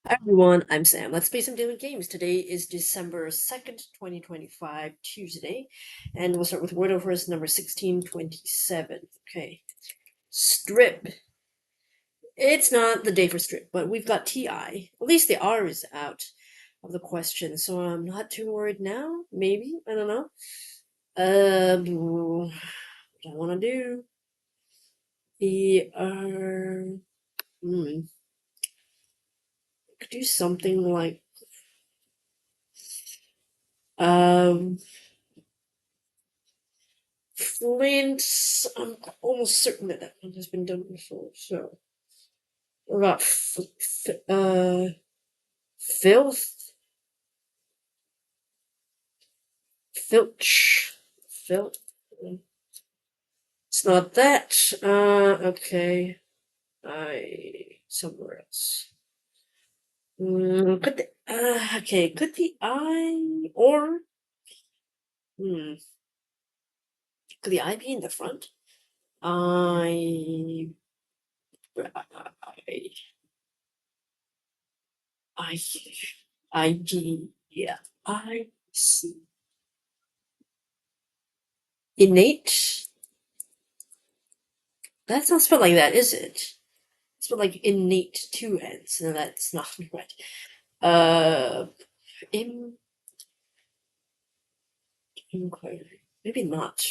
Hi everyone, I'm Sam. Let's play some daily games. Today is December 2nd, 2025, Tuesday, and we'll start with Wordle first, number 1627. Okay. Strip. It's not the day for strip, but we've got TI. At least the R is out of the question, so I'm not too worried now. Maybe. I don't know. What I want to do. The could do something like, um, Flint, I'm almost certain that that one has been done before. So, what about filth, filch, filth? It's not that. Okay. Somewhere else. Okay, could the I or hmm, could the I be in the front? I, I, I, yeah, I see. Innate? That's not spelled like that, is it? It's spelled like innate two N's. No, that's not right. Uh, in, inquiry. Maybe not.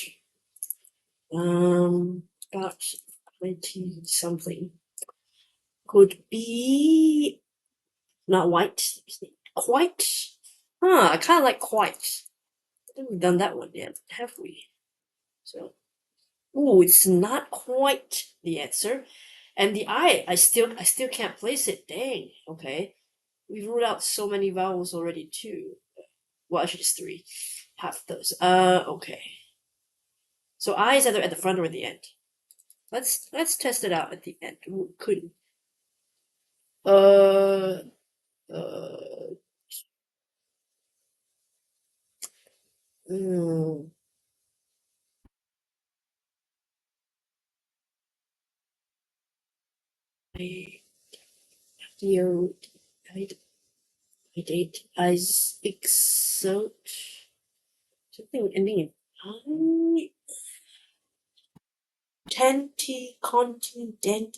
About 20 something. Could be not white. Quite? Huh, I kind of like quite. I haven't done that one yet, have we? So, ooh, it's not quite the answer. And the I still can't place it. Dang. Okay. We've ruled out so many vowels already too. Well, actually just three. Half those. Okay. So I is either at the front or at the end. Let's test it out at the end. Ooh, could uh uh mm, I feel I I date as exot something ending in I tenti continent.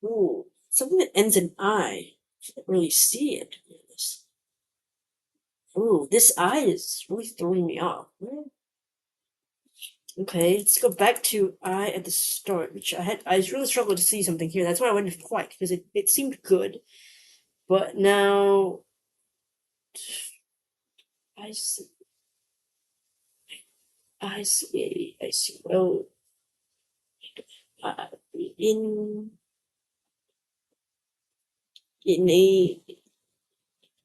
Ooh, something that ends in I. I can't really see it, to be honest. Ooh, this I is really throwing me off. Okay, let's go back to I at the start, which I really struggled to see something here. That's why I went with quite, because it seemed good. But now I see I see. Well, uh, in in a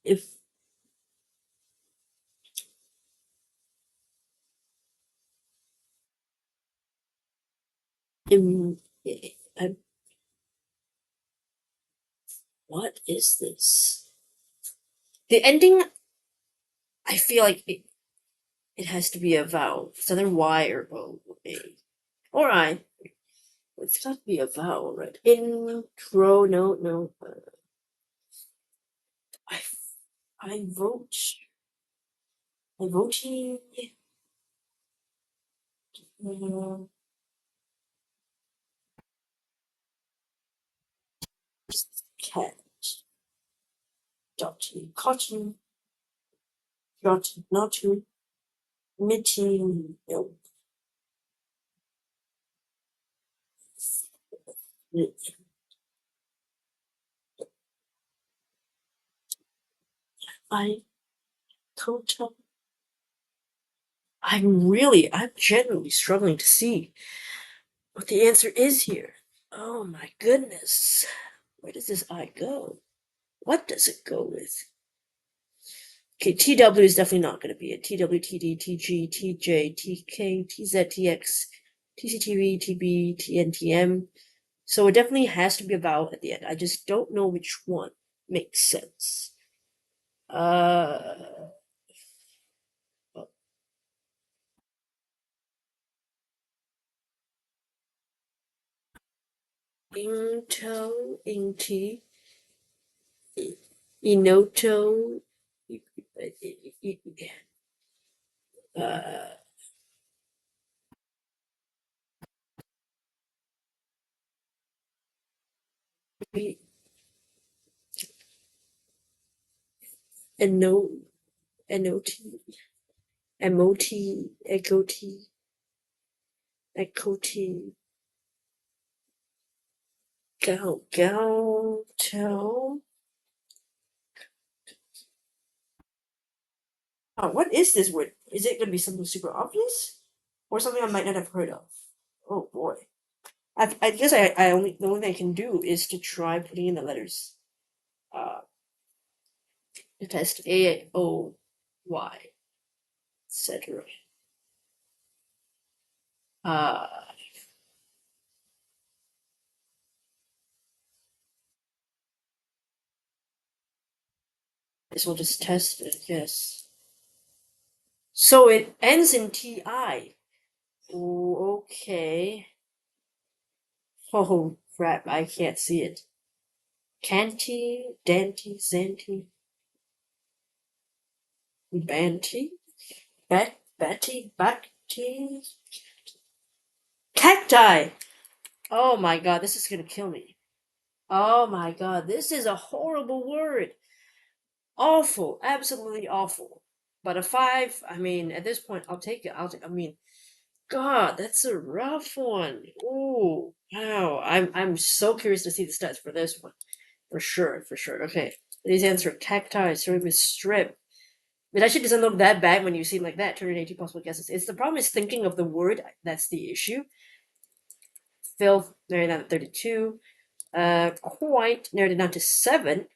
if in I, what is this? The ending, I feel like it has to be a vowel. It's either Y or O or A. Or I. It's got to be a vowel, right? Intro, no. I, I vote, I voting, uh, cat, dot, cotton, dot, not mitting, no. I, total. I'm genuinely struggling to see what the answer is here. Oh my goodness. Where does this I go? What does it go with? Okay, TW is definitely not going to be it. TW, TD, TG, TJ, TK, TZ, TX, TCTV, TB, TNTM. So it definitely has to be a vowel at the end. I just don't know which one makes sense. Uh, Into, inti, inoto, uh, eno, enoti, emoti, egoti, ekoti, to. Oh, what is this word? Is it going to be something super obvious? Or something I might not have heard of? Oh boy. I guess the only thing I can do is to try putting in the letters. The test A, O, Y, etc. Uh, this will just test it, yes. So it ends in TI. Oh, okay. Oh crap, I can't see it. Canty, Dante, Zanti, Banty, Betty, Bacty, Cacti! Oh my god, this is gonna kill me. Oh my god, this is a horrible word. Awful, absolutely awful. But a 5, I mean, at this point, I'll take it. I mean, God, that's a rough one. Ooh, wow. I'm so curious to see the stats for this one. For sure, for sure. Okay. These answer cacti, cerebrus strip. It actually doesn't look that bad when you see it like that, 280 possible guesses. It's the problem is thinking of the word, that's the issue. Filth, narrowed down to 32. Quite, narrowed it down to 7.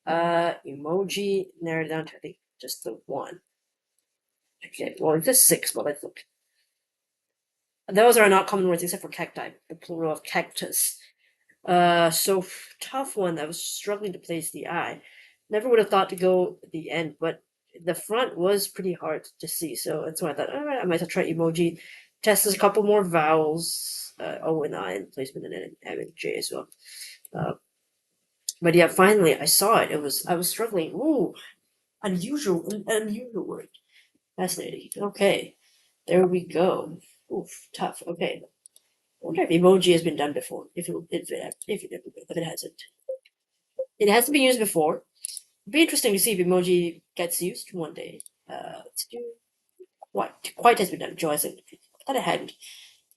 Emoji, narrowed down to, I think, just the 1. Okay, well, it's just 6, but let's look. Those are not common words except for cacti, the plural of cactus. So tough one. I was struggling to place the I. Never would have thought to go at the end, but the front was pretty hard to see. So that's why I thought, all right, I might have to try emoji. Test a couple more vowels, O and I, and placement, and then M and J as well. But yeah, finally I saw it. I was struggling. Ooh, unusual word. Fascinating. Okay, there we go. Oof, tough. Okay. I wonder if emoji has been done before. If it hasn't, it has to be used before. It'd be interesting to see if emoji gets used one day. Let's do quite has been done. Joy said I thought it hadn't.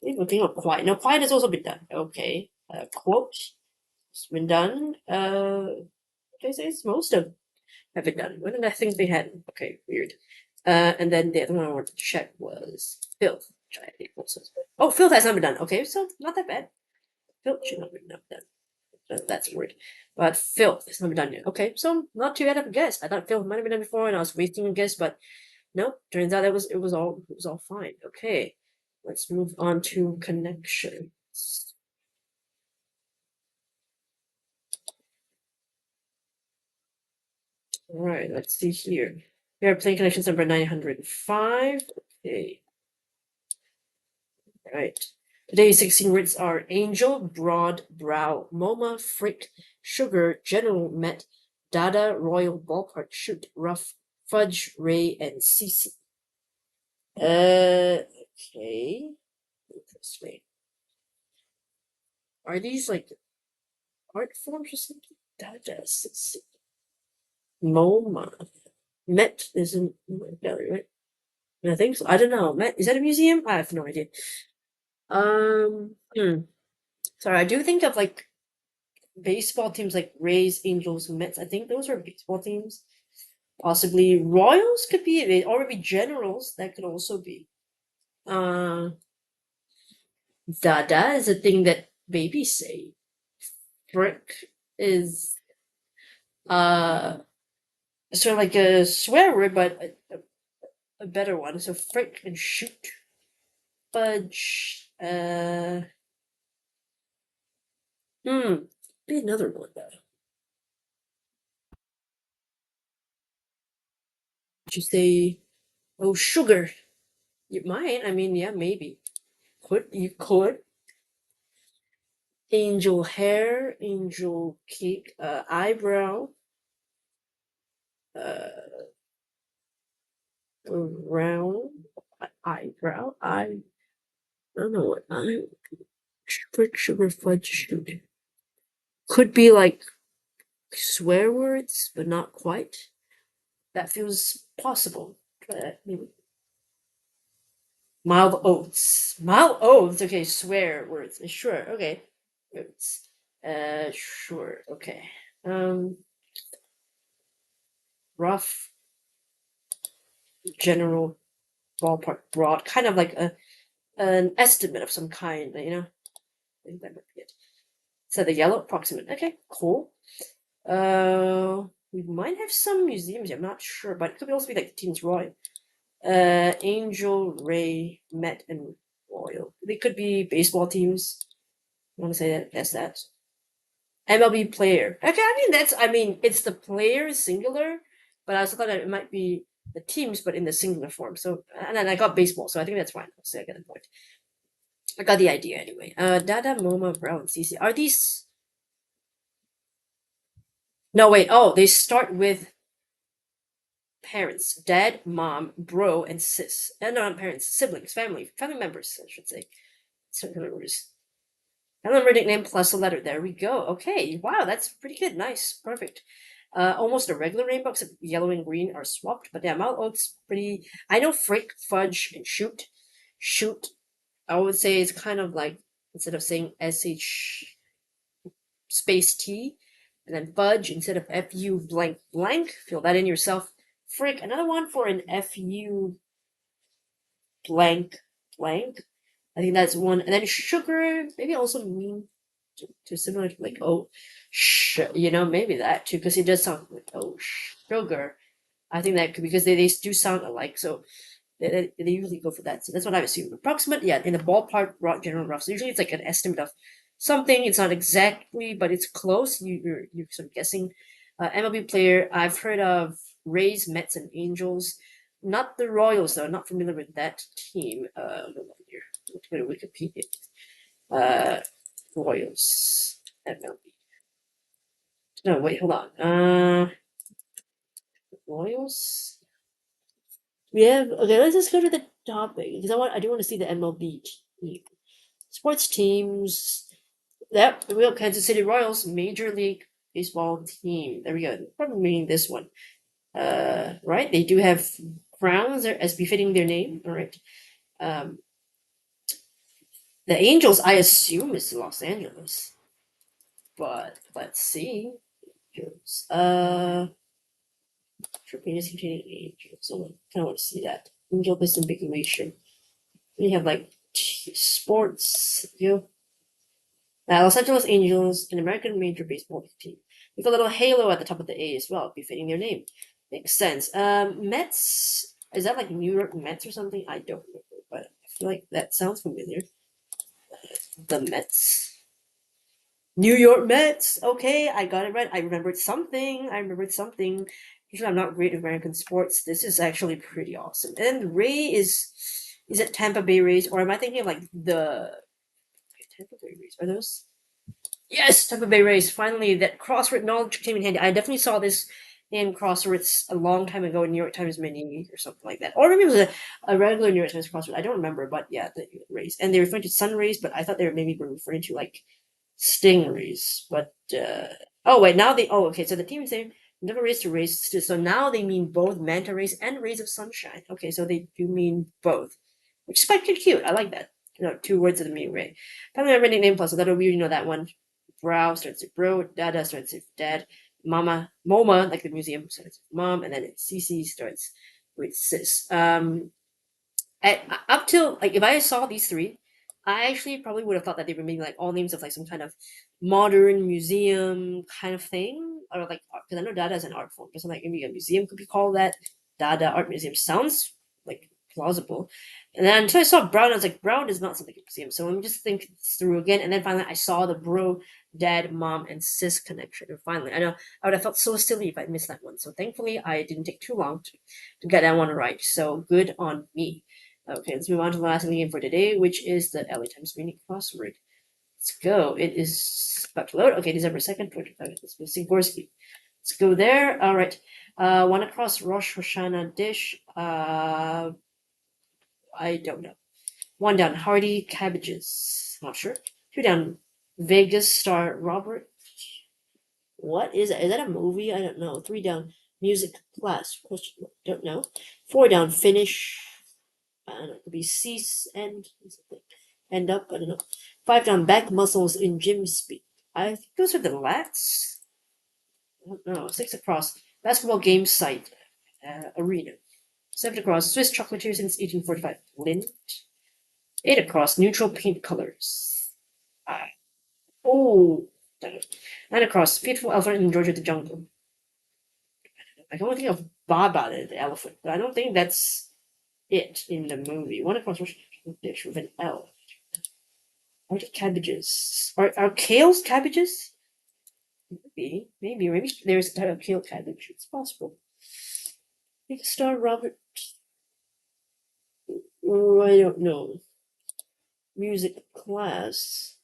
Maybe looking at quiet. No, quiet has also been done. Okay. Quote has been done. I say it's most of have been done. When did I think they hadn't? Okay, weird. And then the other one I wanted to check was filth, which I think also. Oh, filth has not been done. Okay, so not that bad. Filth should not be done. That's weird. But filth has not been done yet. Okay, so not too bad of a guess. I thought filth might have been done before, and I was wasting a guess, but no. Turns out it was all fine. Okay, let's move on to connections. All right, let's see here. We are playing connections number 905. Okay. Right. Today's 16 words are angel, broad, brow, MoMA, frick, sugar, general, met, dada, royal, ballpark, shoot, rough, fudge, ray, and cc. Okay. Interesting. Are these like art forms or something? Dada, cc. MoMA. Met isn't gallery, right? I think so. I don't know. Met, is that a museum? I have no idea. Sorry, I do think of like baseball teams like Rays, Angels, Mets. I think those are baseball teams. Possibly Royals could be it, or maybe Generals. That could also be. Uh, Dada is a thing that babies say. Frick is sort of like a swear word, but a better one. So frick and shoot, fudge. Be another one though. Did you say? Oh, sugar. You might. I mean, yeah, maybe. You could. Angel hair, angel cake, eyebrow, round eyebrow. I don't know what I sugar fudge shoot. Could be like swear words, but not quite. That feels possible. Try that maybe. Mild oaths. Mild oaths. Okay, swear words. Sure. Okay. Oaths. Sure. Okay. Rough, general, ballpark, broad, kind of like an estimate of some kind. I think that might be it. So the yellow approximate. Okay, cool. We might have some museums. I'm not sure, but it could also be like Teens Roy. Angel, Ray, Met, and Royal. They could be baseball teams. I want to say that. That's that. MLB player. Okay, it's the player singular, but I also thought that it might be the teams, but in the singular form. So, and then I got baseball, so I think that's fine. So I get the point. I got the idea anyway. Dada, Moma, Brown, CC. Are these? No, wait. Oh, they start with parents, dad, mom, bro, and sis. No, not parents, siblings, family members, I should say. Family members. Family member nickname plus a letter. There we go. Okay, wow, that's pretty good. Nice, perfect. Almost a regular rainbow, except yellow and green are swapped. But yeah, Mount Oak's pretty. I know frick, fudge, and shoot. Shoot, I would say it's kind of like instead of saying sh space t, and then fudge instead of fu blank blank. Fill that in yourself. Frick, another one for an fu blank blank. I think that's one. And then sugar, maybe also mean to similar to like maybe that too, because it does sound like sugar. I think that could because they do sound alike, so they usually go for that. So that's what I assume. Approximate, yeah, in the ballpark, general rough. So usually it's like an estimate of something. It's not exactly, but it's close. You're sort of guessing. MLB player, I've heard of Rays, Mets, and Angels. Not the Royals though. Not familiar with that team. Hold on here. Let's go to Wikipedia. Royals MLB. No, wait, hold on. Royals. Yeah, okay. Let's just go to the topic because I do want to see the MLB team. Sports teams. Yep, we have Kansas City Royals, Major League Baseball team. There we go. Probably meaning this one. Right. They do have crowns as befitting their name. All right. Um, the Angels, I assume, is Los Angeles, but let's see. Angels. Sure, pages containing angels. So I kind of want to see that. Angel based in big information. We have like sports. Los Angeles Angels, an American major baseball team, with a little halo at the top of the A as well, befitting their name. Makes sense. Mets. Is that like New York Mets or something? I don't remember, but I feel like that sounds familiar. The Mets. New York Mets. Okay, I got it right. I remembered something. Usually, I'm not great at American sports. This is actually pretty awesome. And Ray is it Tampa Bay Rays, or am I thinking of like the Tampa Bay Rays? Are those? Yes, Tampa Bay Rays. Finally, that crossword knowledge came in handy. I definitely saw this in crosswords a long time ago in New York Times Mini or something like that. Or maybe it was a regular New York Times crossword. I don't remember, but yeah, the Rays. And they were referring to sun rays, but I thought they were maybe referring to like stingrays. But oh wait, now they okay. So the team's name never raised to rays. So now they mean both manta rays and rays of sunshine. Okay, so they do mean both, which is quite cute. I like that. Two words of the meaning ray. Family member nickname plus a letter. We know that one. Brow starts with bro. Dada starts with dad. Moma, like the museum, starts with mom, and then CC starts with sis. Up till like if I saw these three, I actually probably would have thought that they were maybe like all names of like some kind of modern museum kind of thing, or like because I know Dada is an art form, but something like maybe a museum could be called that. Dada Art Museum sounds like plausible. And then until I saw Brown, I was like, Brown is not something like a museum. So let me just think this through again. And then finally, I saw the bro, dad, mom, and sis connection. And finally, I know I would have felt so silly if I missed that one. So thankfully, I didn't take too long to get that one right. So good on me. Okay, let's move on to the last game for today, which is the LA Times Mini crossword. Let's go. It is about to load. Okay, December 2nd, 2025. Let's go Sikorsky. Let's go there. All right. One across Rosh Hashanah dish. I don't know. One down, hearty cabbages. Not sure. Two down, Vegas star Robert. What is that? Is that a movie? I don't know. Three down, music class. Question. Don't know. Four down, finish. I don't know. It could be cease, end, end up. I don't know. Five down, back muscles in gym speak. I think those are the lats. I don't know. Six across, basketball game site, arena. Seven across, Swiss chocolatier since 1845. Lint. Eight across, neutral paint colors. Oh, nine across, beautiful elephant in Georgia the jungle. I can only think of Baba the elephant, but I don't think that's it in the movie. One across, dish with an L. Are the cabbages? Are kales cabbages? Maybe there's a type of kale cabbage. It's possible. Big star Robert. Oh, I don't know. Music class.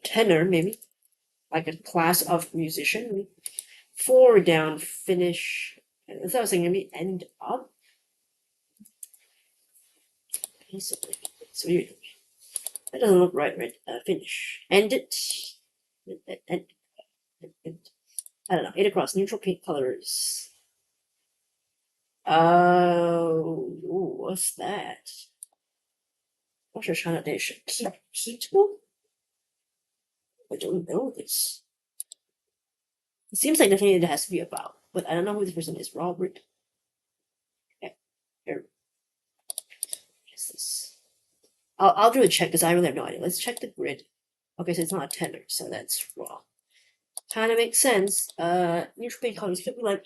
Tenor, maybe. Like a class of musician. Four down, finish. As I was saying, maybe end up. So that doesn't look right. Finish. End it. End. I don't know. Eight across. Neutral paint colors. Oh, what's that? Rosh Hashanah dish. Keatable? I don't know this. It seems like definitely it has to be about, but I don't know who this person is. Robert. Okay. Here. What is this? I'll do a check because I really have no idea. Let's check the grid. Okay, so it's not a tenor, so that's wrong. Kind of makes sense. Neutral paint colors could be like,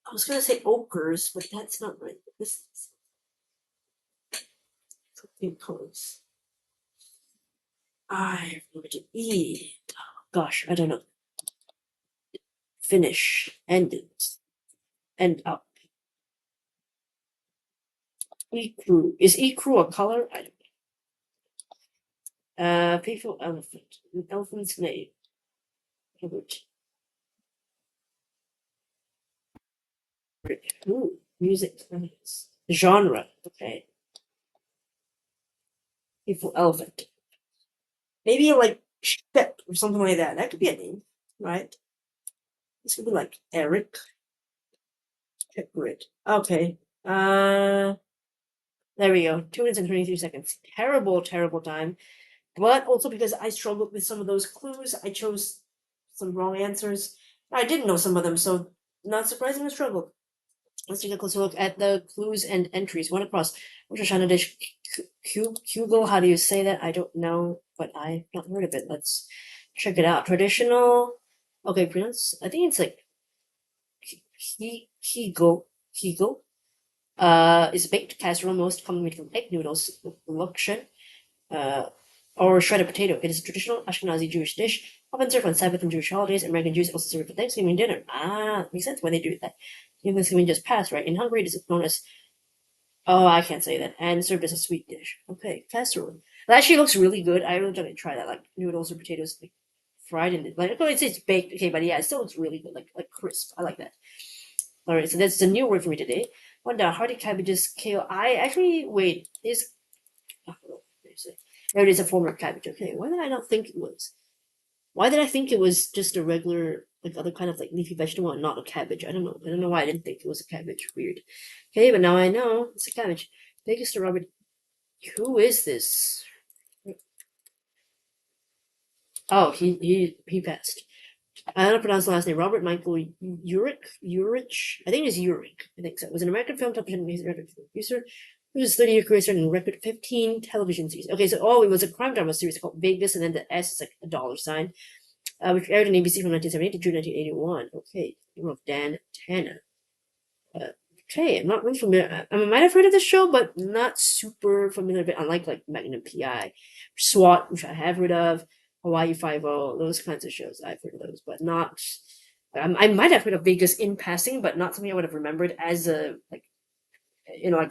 I was gonna say ochres, but that's not right. This is paint colors. I remember to eat. Oh, gosh, I don't know. Finish. End it. End up. Ecru. Is ecru a color? I don't know. Painful elephant. An elephant's name. Herbert. Ooh, music. Genre. Okay. Painful elephant. Maybe like Shep or something like that. That could be a name, right? This could be like Eric. Grid. Okay. There we go. 2 minutes and 23 seconds. Terrible, terrible time. But also because I struggled with some of those clues, I chose some wrong answers. I didn't know some of them, so not surprising I struggled. Let's take a closer look at the clues and entries. One across. Rosh Hashanah dish Kugel. How do you say that? I don't know, but I've not heard of it. Let's check it out. Traditional. Okay, pronounce. I think it's like Kegel. Is a baked casserole most commonly made from egg noodles, lakshan, or shredded potato. It is a traditional Ashkenazi Jewish dish, often served on Sabbath and Jewish holidays. American Jews also serve it for Thanksgiving dinner. Makes sense why they do that. Thanksgiving just passed, right? In Hungary, it is known as, oh, I can't say that, and served as a sweet dish. Okay, casserole. That actually looks really good. I really want to try that, like noodles or potatoes, like fried in it. Like, oh, it's baked, okay, but yeah, it still looks really good, like crisp. I like that. All right, so that's a new word for me today. One down, hearty cabbages, kale. I actually wait. Is there it is, a form of cabbage. Okay, why did I not think it was? Why did I think it was just a regular, like other kind of like leafy vegetable and not a cabbage? I don't know. I don't know why I didn't think it was a cabbage. Weird. Okay, but now I know it's a cabbage. Biggest to Robert. Who is this? Oh, he passed. I don't know pronounce the last name. Robert Michael Urich. I think it's Urich. I think so. It was an American film, television producer. It was 30-year career starting in record 15 television series. Okay, so it was a crime drama series called Vegas, and then the S is like a dollar sign, which aired on ABC from 1978 to June 1981. Okay, name of Dan Tanner. Okay, I'm not really familiar. I might have heard of this show, but not super familiar with it. Unlike like Magnum PI, SWAT, which I have heard of, Hawaii Five O, those kinds of shows. I've heard of those, but not. I might have heard of Vegas in passing, but not something I would have remembered as a like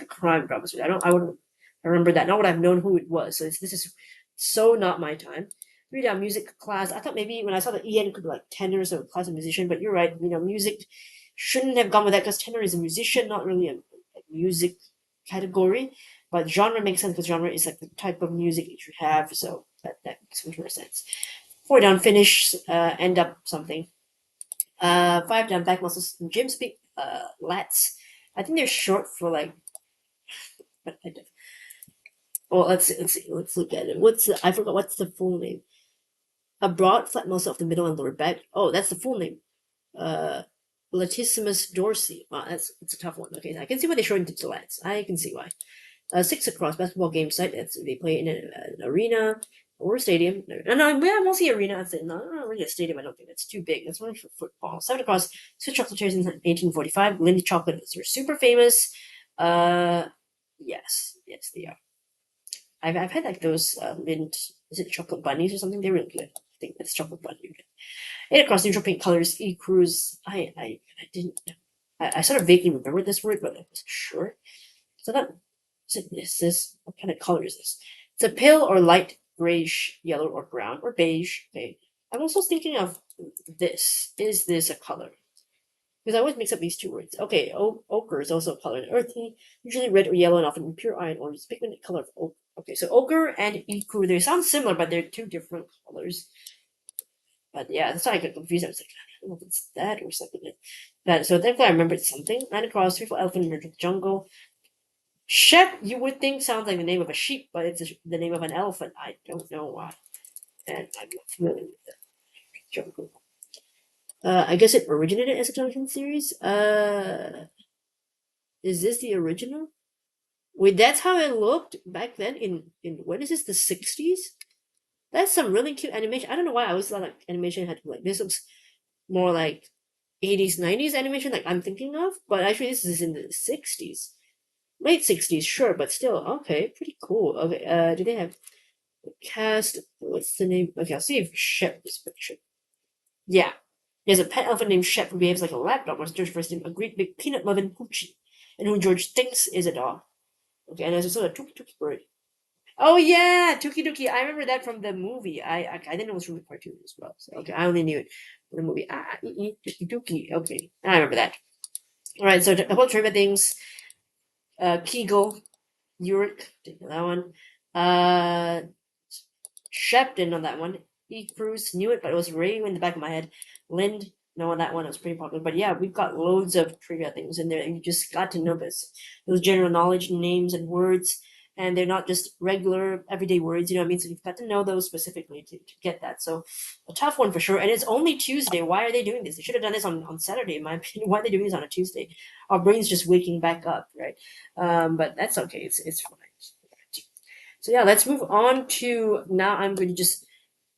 a crime drama. So I wouldn't remember that. Not what I've known who it was. So this is So not my time. Read our music class. I thought maybe when I saw that Ian could be like tenor, so class of musician, but you're right. Music shouldn't have gone with that because tenor is a musician, not really a music category. But genre makes sense because genre is like the type of music you should have, so that makes much more sense. 4 down finish, end up something. 5 down back muscles. Gym speak lats. I think they're short for like. But well, let's look at it. I forgot what's the full name. A broad flat muscle of the middle and lower back. Oh, that's the full name. Uh, latissimus dorsi. Wow, it's a tough one. Okay, I can see why they shortened it to lats. I can see why. 6 across basketball game site. They play in an arena or a stadium. No, yeah, mostly arena. I'd say not really a stadium. I don't think that's too big. That's only for football. 7 across. Swiss chocolate chairs in 1845. Lindt chocolates were super famous. Yes, they are. I've had like those Lindt. Is it chocolate bunnies or something? They're really good. I think that's chocolate bunny. 8 across neutral paint colors. E-cruise. I didn't. I sort of vaguely remember this word, but I wasn't sure. So that is this? What kind of color is this? It's a pale or light grayish yellow or brown or beige. Okay. I'm also thinking of this. Is this a color? Because I always mix up these two words. Okay, ochre is also a color. Earthy, usually red or yellow, and often pure iron or pigmented color of ochre. Okay, so ochre and ecru, they sound similar, but they're two different colors. But yeah, that's why I got confused. I was like, I don't know if it's that or something like that. So thankfully I remembered something. 9 across, 3 for elephant in the jungle. Shep, you would think sounds like the name of a sheep, but it's the name of an elephant. I don't know why. And I'm not familiar with the jungle. I guess it originated as a television series. Is this the original? Wait, that's how it looked back then in what is this, the 60s? That's some really cute animation. I don't know why I always thought like animation had like this looks more like 80s, 90s animation like I'm thinking of, but actually this is in the 60s. Late 60s, sure, but still, okay, pretty cool. Okay, do they have cast? What's the name? Okay, I'll see if Shep is picture. Yeah. There's a pet elephant named Shep who behaves like a lapdog, was George's first name, a great big peanut loving poochie, and who George thinks is a dog. Okay, and there's also a Tuki Tuki bird. Oh yeah, Tuki Tuki. I remember that from the movie. I didn't know it was from the cartoon as well. So okay, I only knew it from the movie. Tuki Tuki. Okay, I remember that. All right, so a couple of trivia things. Kegel, Uric, didn't know that one. Shep didn't know that one. E. Cruz knew it, but it was right in the back of my head. Lind, knowing that one, it was pretty popular. But yeah, we've got loads of trivia things in there, and you just got to know this. Those general knowledge names and words, and they're not just regular everyday words, you know what I mean? So you've got to know those specifically to get that. So a tough one for sure. And it's only Tuesday. Why are they doing this? They should have done this on Saturday, in my opinion. Why are they doing this on a Tuesday? Our brain's just waking back up, right? But that's okay. It's fine. So yeah, let's move on to now. I'm going to just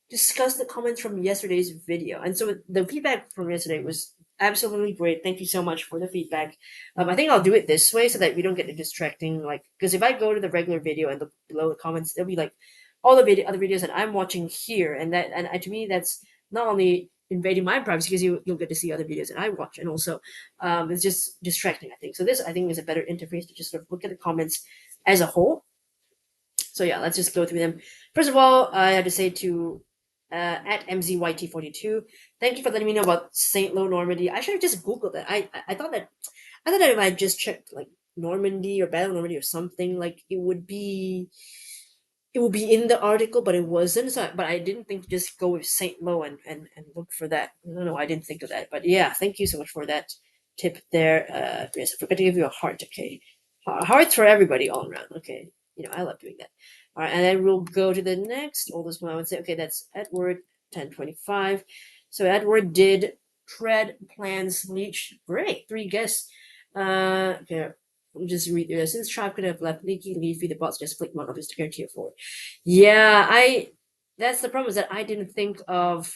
discuss the comments from yesterday's video. And so the feedback from yesterday was absolutely great. Thank you so much for the feedback. I think I'll do it this way so that we don't get distracting. Like, because if I go to the regular video and look below the comments, there'll be like all the other videos that I'm watching here, and to me that's not only invading my privacy because you'll get to see other videos that I watch, and also it's just distracting. I think so. This I think is a better interface to just sort of look at the comments as a whole. So yeah, let's just go through them. First of all, I have to say to at MZYT42, thank you for letting me know about Saint Lo Normandy. I should have just Googled it. I thought that if I just checked like Normandy or Battle of Normandy or something, like it would be in the article, but it wasn't. So, but I didn't think to just go with Saint Lo and look for that. I don't know. I didn't think of that, but yeah, thank you so much for that tip there. Yes, I forgot to give you a heart. Okay, hearts for everybody all around. Okay, I love doing that. All right, and then we'll go to the next oldest one. I would say, okay, that's Edward 1025. So Edward did tread plans leech. Great, 3 guests. Okay, we'll just read through this. Since Tribe could have left leaky, leafy, the boss just flicked one of his to guarantee it forward. Yeah, that's the problem is that I didn't think of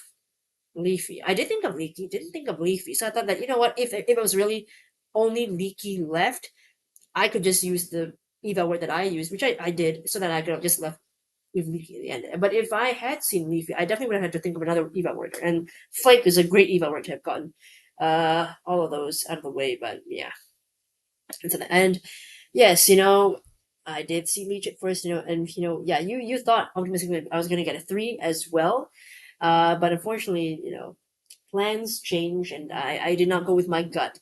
leafy. I did think of leaky, didn't think of leafy. So I thought that, you know what, if it was really only leaky left, I could just use the eval word that I used, which I did, so that I could have just left with leaky at the end. But if I had seen leafy, I definitely would have had to think of another eval word. And flake is a great eval word to have gotten all of those out of the way. But yeah. And to the end, yes, I did see Leech at first, and yeah, you thought optimistically I was gonna get a 3 as well, but unfortunately, plans change, and I did not go with my gut.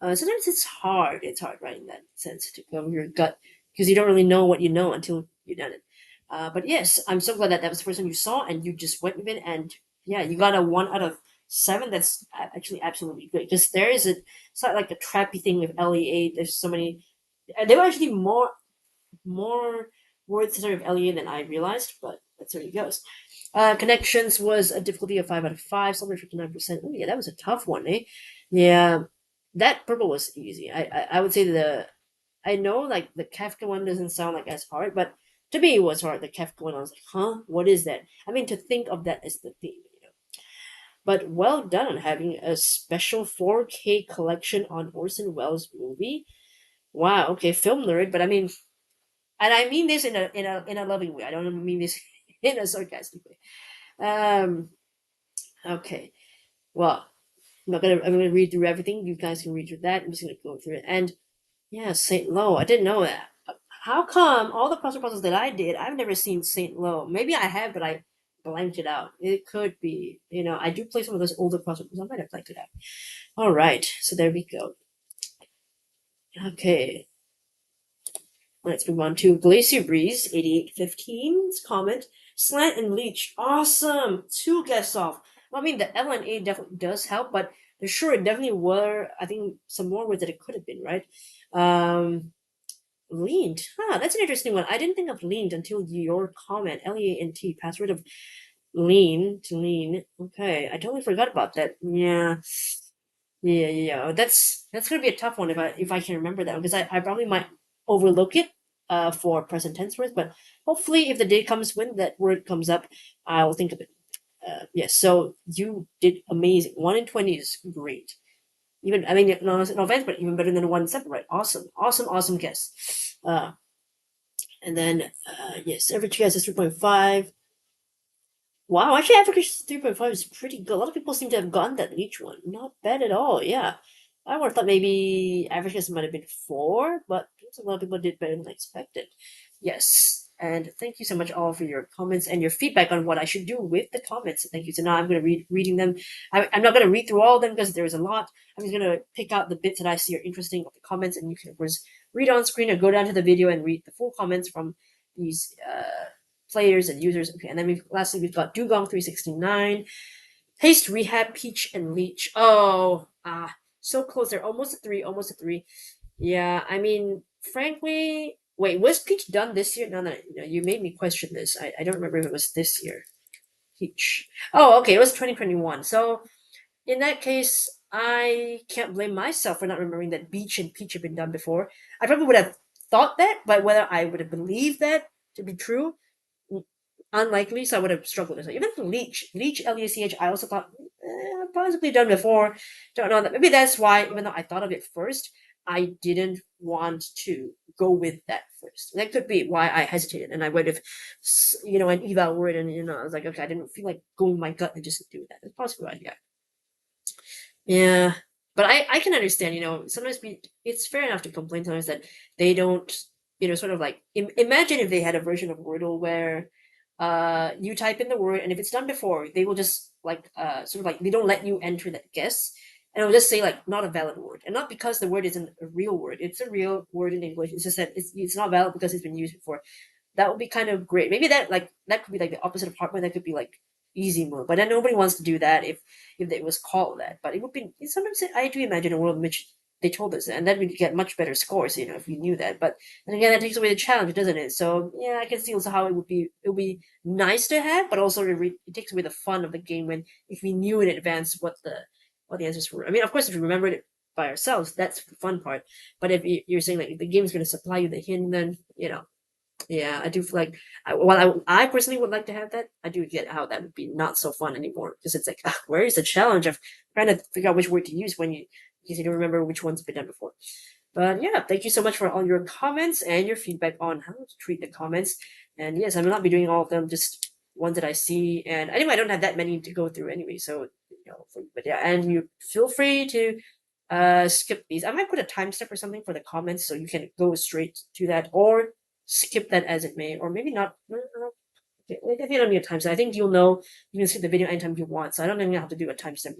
Sometimes it's hard. It's hard, right, in that sense, to go with your gut because you don't really know what you know until you've done it. But yes, I'm so glad that that was the first one you saw, and you just went with it, and yeah, you got a 1 out of 7. That's actually absolutely great because there is a it's not like a trappy thing with LEA. There's so many. There were actually more words sort of LEA than I realized, but that's where it goes. Connections was a difficulty of 5 out of 5, somewhere 59%. Oh yeah, that was a tough one, eh? Yeah, that purple was easy. I would say I know like the Kafka one doesn't sound like as hard, but to me it was hard. The Kafka one, I was like, huh, what is that? I mean, to think of that as the theme. But well done on having a special 4K collection on Orson Welles movie. Wow, okay, film nerd, but I mean, and I mean this in a loving way. I don't mean this in a sarcastic way. Um, okay. Well, I'm gonna read through everything. You guys can read through that. I'm just gonna go through it. And yeah, Saint Lo. I didn't know that. How come all the crossword puzzles that I did, I've never seen Saint Lo? Maybe I have, but I blanked it out. It could be. I do play some of those older crossword puzzles. I might have blanked it out. All right. So there we go. Okay. Let's move on to Glacier Breeze 8815's comment. Slant and Leech. Awesome. 2 guests off. Well, I mean, the L and A definitely does help, but there's sure it definitely were, I think, some more words that it could have been, right? Leaned. That's an interesting one. I didn't think of leaned until your comment. LEANT, password of lean to lean. Okay, I totally forgot about that. Yeah. Yeah. That's gonna be a tough one if I can remember that because I probably might overlook it for present tense words, but hopefully if the day comes when that word comes up, I'll think of it. Yes, so you did amazing. 1 in 20 is great. Even I mean no offense, but even better than 1 in 7, right? Awesome guess. And then yes, average guess is 3.5. Wow, actually, average 3.5 is pretty good. A lot of people seem to have gotten that each one. Not bad at all, yeah. I would have thought maybe average guess might have been 4, but a lot of people did better than I expected. Yes, and thank you so much all for your comments and your feedback on what I should do with the comments. Thank you. So now I'm going to reading them. I'm not going to read through all of them because there's a lot. I'm just going to pick out the bits that I see are interesting of the comments, and you can, of course, read on screen or go down to the video and read the full comments from these players and users. Okay, and then lastly we've got Dugong 369, Haste Rehab, Peach and Leech. Oh, so close. They're almost a three. Yeah, I mean, frankly, wait, was Peach done this year? No, no, no, you made me question this. I don't remember if it was this year. Peach. Oh, okay, it was 2021. So in that case, I can't blame myself for not remembering that Beach and Peach have been done before. I probably would have thought that, but whether I would have believed that to be true, unlikely, so I would have struggled with it. Even Leech, Lech, I also thought possibly done before. Don't know that. Maybe that's why, even though I thought of it first, I didn't want to go with that first. That could be why I hesitated, and I went with, an eval word, and I was like, okay, I didn't feel like going with my gut and just do that. That's possible, yeah. Yeah, but I can understand. Sometimes it's fair enough to complain sometimes that they don't, sort of like imagine if they had a version of Wordle where, you type in the word and if it's done before, they will just like sort of like they don't let you enter that guess, and it'll just say like not a valid word, and not because the word isn't a real word. It's a real word in English. It's just that it's not valid because it's been used before. That would be kind of great. Maybe that could be like the opposite of hardware. That could be like easy mode. But then nobody wants to do that if it was called that. But it would be sometimes I do imagine a world in which they told us that, and then we'd get much better scores, if we knew that. But then again, that takes away the challenge, doesn't it? So yeah, I can see also how it would be nice to have, but also it takes away the fun of the game when if we knew in advance what the answers were. I mean, of course, if we remembered it by ourselves, that's the fun part. But if you're saying like the game's going to supply you the hint, then yeah, I do feel like while I personally would like to have that, I do get how that would be not so fun anymore because it's like where is the challenge of trying to figure out which word to use when because you don't remember which one's been done before. But yeah, thank you so much for all your comments and your feedback on how to treat the comments. And yes, I will not be doing all of them, just ones that I see. And anyway, I don't have that many to go through anyway, so but yeah, and you feel free to skip these. I might put a timestamp or something for the comments so you can go straight to that, or skip that as it may, or maybe not. Okay, I think I don't need a timestamp. I think you'll know you can skip the video anytime you want, so I don't even have to do a timestamp.